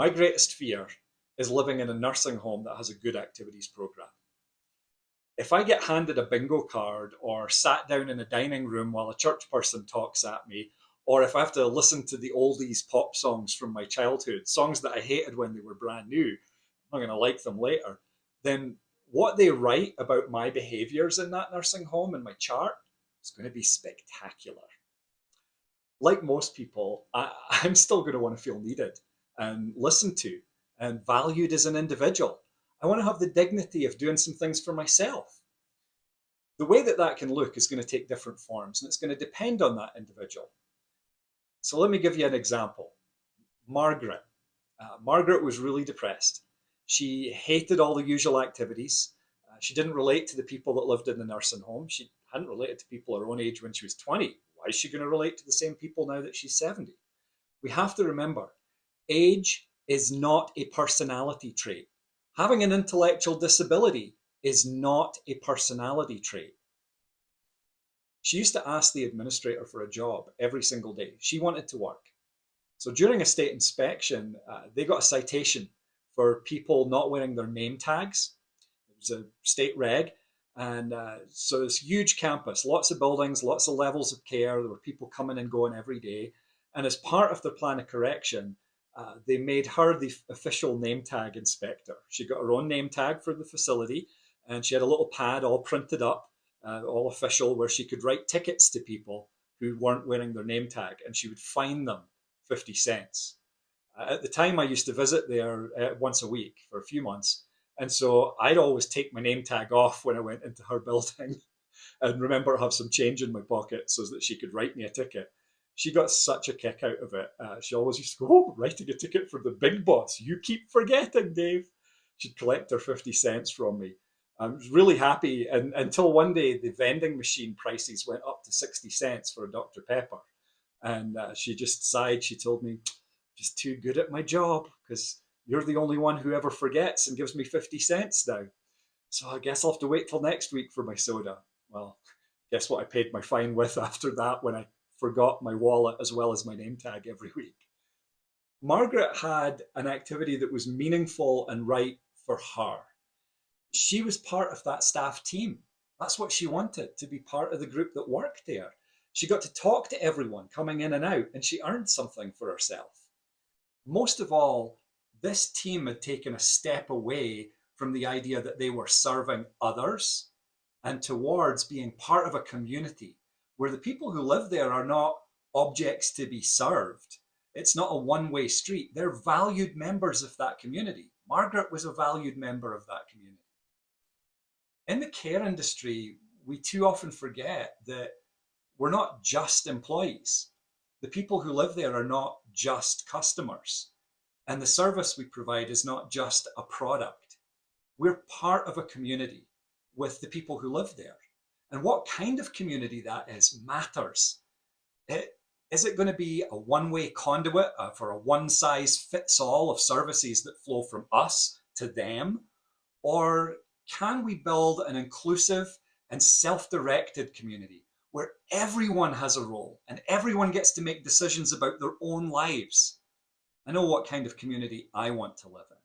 My greatest fear is living in a nursing home that has a good activities program. If I get handed a bingo card or sat down in a dining room while a church person talks at me, or if I have to listen to the oldies pop songs from my childhood, songs that I hated when they were brand new, I'm not going to like them later, then what they write about my behaviors in that nursing home in my chart is going to be spectacular. Like most people, I'm still going to want to feel needed and listened to and valued as an individual. I want to have the dignity of doing some things for myself. The way that that can look is going to take different forms and it's going to depend on that individual. So let me give you an example. Margaret. Margaret was really depressed. She hated all the usual activities. She didn't relate to the people that lived in the nursing home. She hadn't related to people her own age when she was 20. Why is she going to relate to the same people now that she's 70? We have to remember, age is not a personality trait. Having an intellectual disability is not a personality trait. She used to ask the administrator for a job every single day. She wanted to work. So during a state inspection, they got a citation for people not wearing their name tags. It was a state reg. And so this huge campus, lots of buildings, lots of levels of care. There were people coming and going every day. And as part of their plan of correction, they made her the official name tag inspector. She got her own name tag for the facility, and she had a little pad all printed up, all official, where she could write tickets to people who weren't wearing their name tag, and she would fine them 50 cents. At the time, I used to visit there once a week for a few months. And so I'd always take my name tag off when I went into her building and remember have some change in my pocket so that she could write me a ticket. She got such a kick out of it. She always used to go, "Oh, writing a ticket for the big boss. You keep forgetting, Dave." She'd collect her 50 cents from me. I was really happy until one day the vending machine prices went up to 60 cents for a Dr. Pepper. And she just sighed. She told me, "Just too good at my job because you're the only one who ever forgets and gives me 50 cents now. So I guess I'll have to wait till next week for my soda." Well, guess what I paid my fine with after that when I forgot my wallet as well as my name tag every week. Margaret had an activity that was meaningful and right for her. She was part of that staff team. That's what she wanted, to be part of the group that worked there. She got to talk to everyone coming in and out, and she earned something for herself. Most of all, this team had taken a step away from the idea that they were serving others and towards being part of a community where the people who live there are not objects to be served. It's not a one-way street. They're valued members of that community. Margaret was a valued member of that community. In the care industry, we too often forget that we're not just employees. The people who live there are not just customers. And the service we provide is not just a product. We're part of a community with the people who live there. And what kind of community that is matters. Is it going to be a one-way conduit for a one-size-fits-all of services that flow from us to them? Or can we build an inclusive and self-directed community where everyone has a role and everyone gets to make decisions about their own lives? I know what kind of community I want to live in.